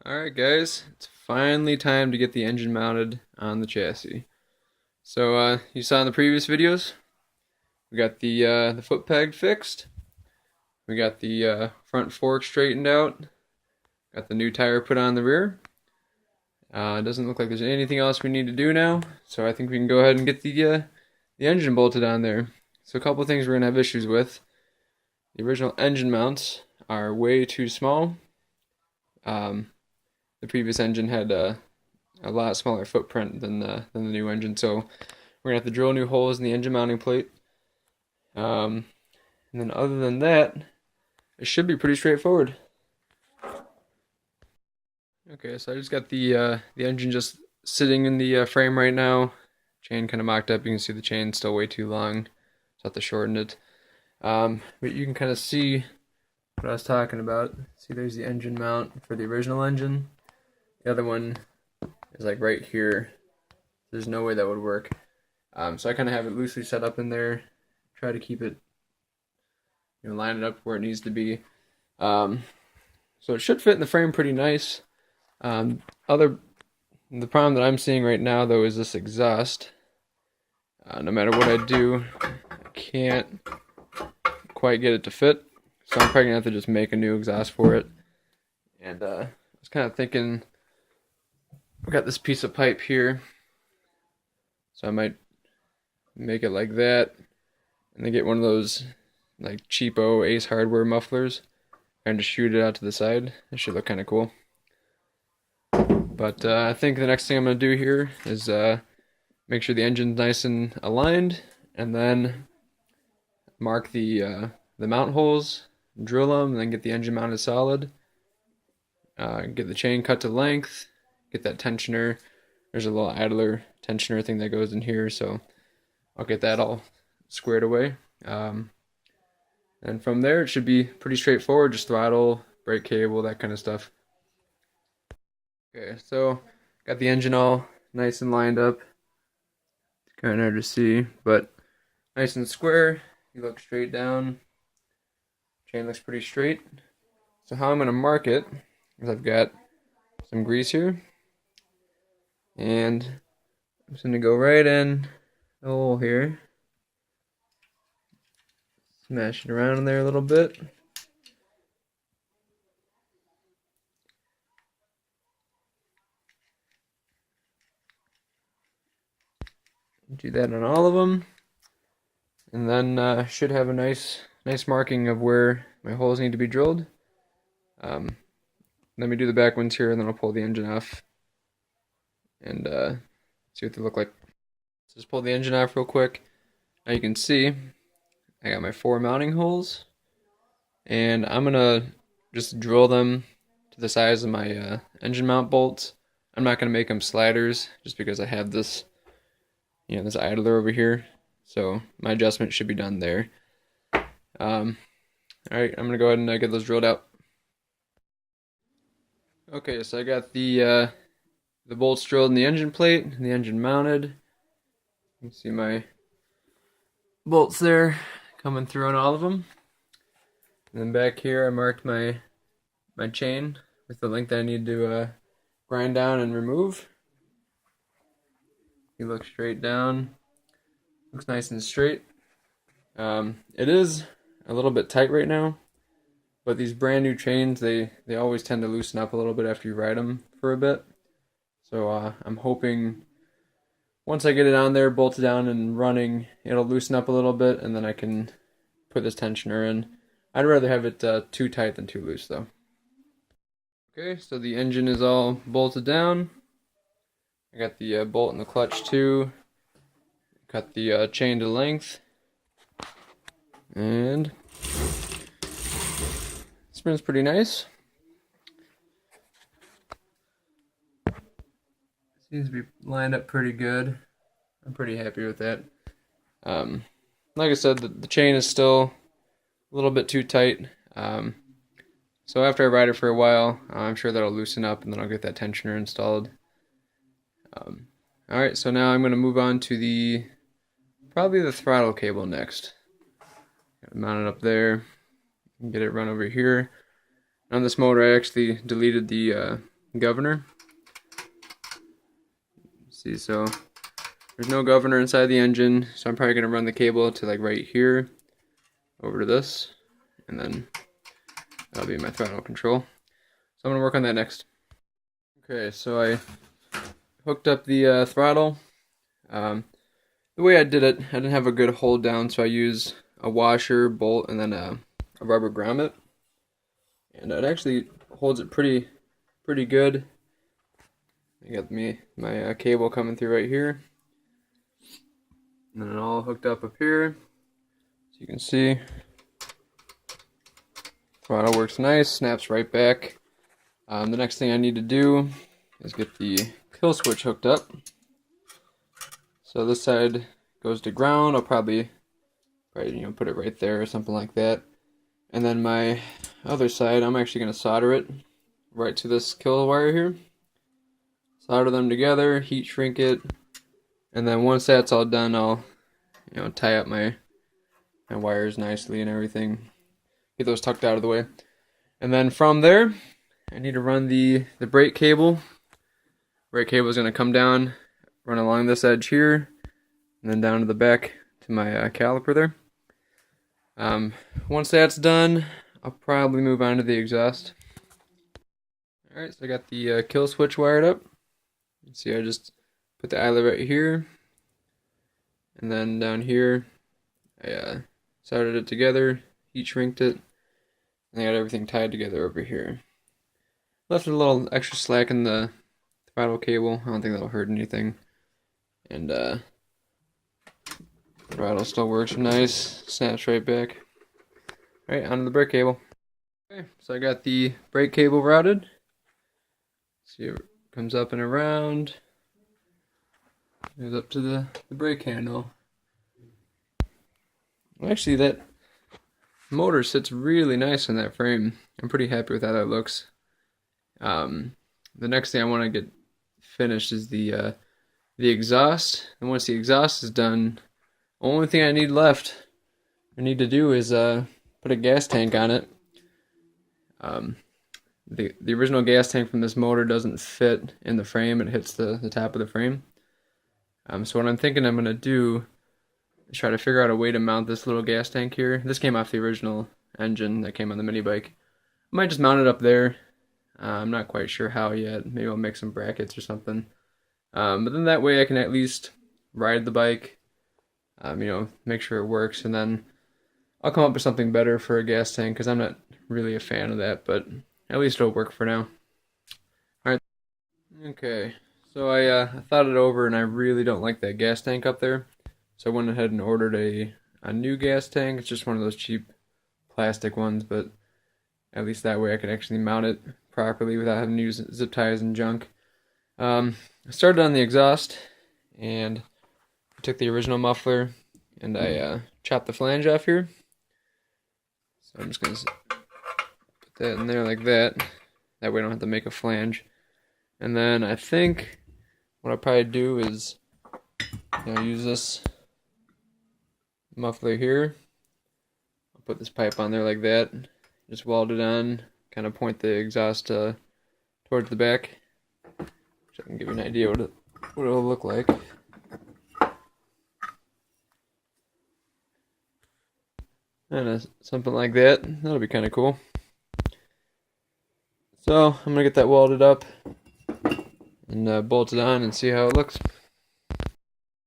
Alright guys, it's finally time to get the engine mounted on the chassis. So you saw in the previous videos, we got the foot peg fixed, we got the front fork straightened out, got the new tire put on the rear. It doesn't look like there's anything else we need to do now, so I think we can go ahead and get the engine bolted on there. So a couple of things we're going to have issues with. The original engine mounts are way too small. The previous engine had a lot smaller footprint than the new engine, so we're gonna have to drill new holes in the engine mounting plate. And then other than that, it should be pretty straightforward. Okay, so I just got the engine just sitting in the frame right now. Chain kind of mocked up. You can see the chain still way too long, so I have to shorten it. But you can kind of see what I was talking about. See, there's the engine mount for the original engine. The other one is like right here. There's no way that would work. So I kind of have it loosely set up in there. Try to keep it, line it up where it needs to be. So it should fit in the frame pretty nice. The problem that I'm seeing right now though is this exhaust. No matter what I do, I can't quite get it to fit. So I'm probably gonna have to just make a new exhaust for it. And I was kind of thinking, I've got this piece of pipe here, so I might make it like that, and then get one of those like cheapo Ace Hardware mufflers and just shoot it out to the side. It should look kind of cool. But I think the next thing I'm going to do here is make sure the engine's nice and aligned, and then mark the mount holes, drill them, and then get the engine mounted solid. Get the chain cut to length. Get that tensioner. There's a little idler tensioner thing that goes in here, so I'll get that all squared away. And from there, it should be pretty straightforward. Just throttle, brake cable, that kind of stuff. Okay, so got the engine all nice and lined up. It's kind of hard to see, but nice and square. You look straight down. Chain looks pretty straight. So how I'm going to mark it is I've got some grease here. And I'm just going to go right in the hole here. Smash it around in there a little bit. Do that on all of them. And then should have a nice marking of where my holes need to be drilled. Let me do the back ones here, and then I'll pull the engine off and see what they look like. So just pull the engine off real quick. Now you can see I got my 4 mounting holes, and I'm gonna just drill them to the size of my engine mount bolts. I'm not gonna make them sliders just because I have this, this idler over here. So my adjustment should be done there. Alright, I'm gonna go ahead and get those drilled out. Okay, so I got the bolts drilled in the engine plate and the engine mounted. You can see my bolts there coming through on all of them. And then back here I marked my chain with the length I need to grind down and remove. You look straight down. Looks nice and straight. It is a little bit tight right now, but these brand new chains, they always tend to loosen up a little bit after you ride them for a bit. So I'm hoping once I get it on there, bolted down and running, it'll loosen up a little bit, and then I can put this tensioner in. I'd rather have it too tight than too loose though. Okay, so the engine is all bolted down. I got the bolt and the clutch too. Cut the chain to length. And sprin's pretty nice. Seems to be lined up pretty good. I'm pretty happy with that. Like I said, the chain is still a little bit too tight. So after I ride it for a while, I'm sure that'll loosen up, and then I'll get that tensioner installed. Alright, so now I'm going to move on to probably the throttle cable next. Mount it up there, get it run over here. On this motor, I actually deleted the governor. See, so there's no governor inside the engine, so I'm probably going to run the cable to like right here over to this, and then that'll be my throttle control. So I'm going to work on that next. Okay, so I hooked up the throttle. The way I did it, I didn't have a good hold down, so I used a washer, bolt, and then a rubber grommet. And it actually holds it pretty good. I got my cable coming through right here, and then it all hooked up here. So you can see, throttle works nice, snaps right back. The next thing I need to do is get the kill switch hooked up. So this side goes to ground. I'll probably put it right there or something like that. And then my other side, I'm actually going to solder it right to this kill wire here. Solder them together, heat shrink it, and then once that's all done, I'll tie up my wires nicely and everything. Get those tucked out of the way. And then from there, I need to run the brake cable. Brake cable is going to come down, run along this edge here, and then down to the back to my caliper there. Once that's done, I'll probably move on to the exhaust. Alright, so I got the kill switch wired up. You see, I just put the eyelet right here, and then down here, I soldered it together, heat shrinked it, and I got everything tied together over here. Left a little extra slack in the throttle cable. I don't think that'll hurt anything. And the throttle still works nice, snaps right back. Alright, onto the brake cable. Okay, so I got the brake cable routed. See, it comes up and around. Goes up to the brake handle. Actually, that motor sits really nice in that frame. I'm pretty happy with how that looks. The next thing I want to get finished is the exhaust. And once the exhaust is done, the only thing I need to do is put a gas tank on it. The original gas tank from this motor doesn't fit in the frame. It hits the top of the frame. So what I'm thinking I'm going to do is try to figure out a way to mount this little gas tank here. This came off the original engine that came on the mini bike. I might just mount it up there. I'm not quite sure how yet. Maybe I'll make some brackets or something. But then that way I can at least ride the bike, make sure it works, and then I'll come up with something better for a gas tank because I'm not really a fan of that, but at least it'll work for now. Alright. Okay, so I thought it over and I really don't like that gas tank up there. So I went ahead and ordered a new gas tank. It's just one of those cheap plastic ones, but at least that way I can actually mount it properly without having to use zip ties and junk. I started on the exhaust, and I took the original muffler, and I chopped the flange off here. So I'm just going to put that in there like that. That way I don't have to make a flange. And then I think what I'll probably do is use this muffler here. I'll put this pipe on there like that. Just weld it on, kind of point the exhaust towards the back, so I can give you an idea what it'll look like. And something like that. That'll be kind of cool. So I'm gonna get that welded up and bolt it on and see how it looks.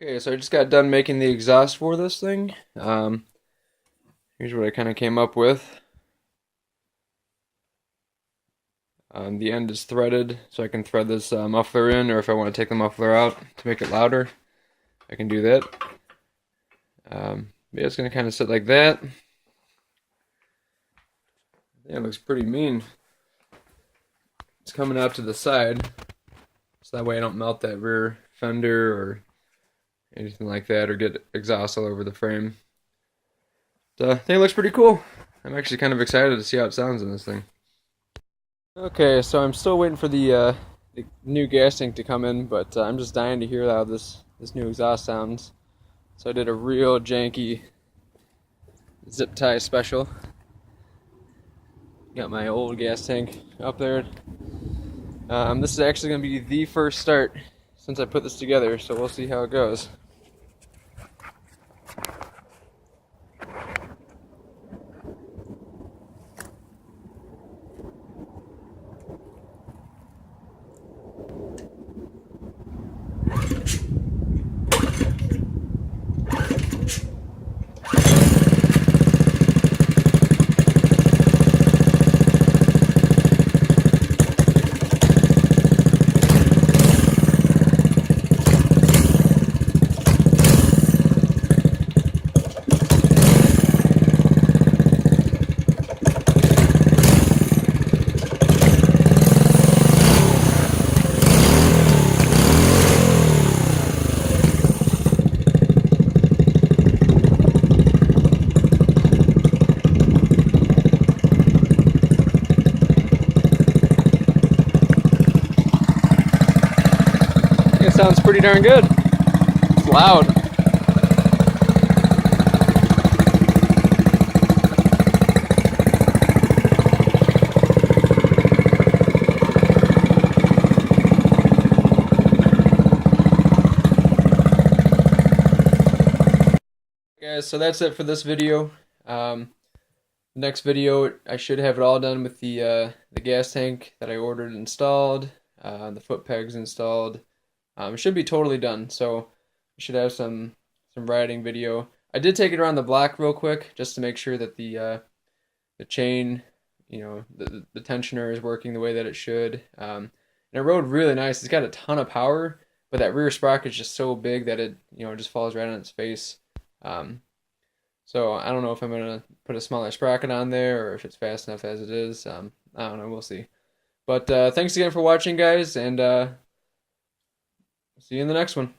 Okay, so I just got done making the exhaust for this thing. Here's what I kind of came up with. The end is threaded, so I can thread this muffler in, or if I want to take the muffler out to make it louder, I can do that. Yeah, it's going to kind of sit like that. Yeah, it looks pretty mean. It's coming out to the side, so that way I don't melt that rear fender or anything like that, or get exhaust all over the frame. So I think it looks pretty cool. I'm actually kind of excited to see how it sounds in this thing. Okay, so I'm still waiting for the new gas tank to come in, but I'm just dying to hear how this new exhaust sounds. So I did a real janky zip tie special. Got my old gas tank up there. This is actually going to be the first start since I put this together, so we'll see how it goes. It sounds pretty darn good. It's loud. Guys, so that's it for this video. Next video, I should have it all done with the gas tank that I ordered installed, the foot pegs installed. It should be totally done, so we should have some riding video. I did take it around the block real quick just to make sure that the chain, you know, the tensioner is working the way that it should. And it rode really nice. It's got a ton of power, but that rear sprocket is just so big that it, you know, just falls right on its face. So I don't know if I'm gonna put a smaller sprocket on there or if it's fast enough as it is. I don't know. We'll see. But thanks again for watching, guys, and see you in the next one.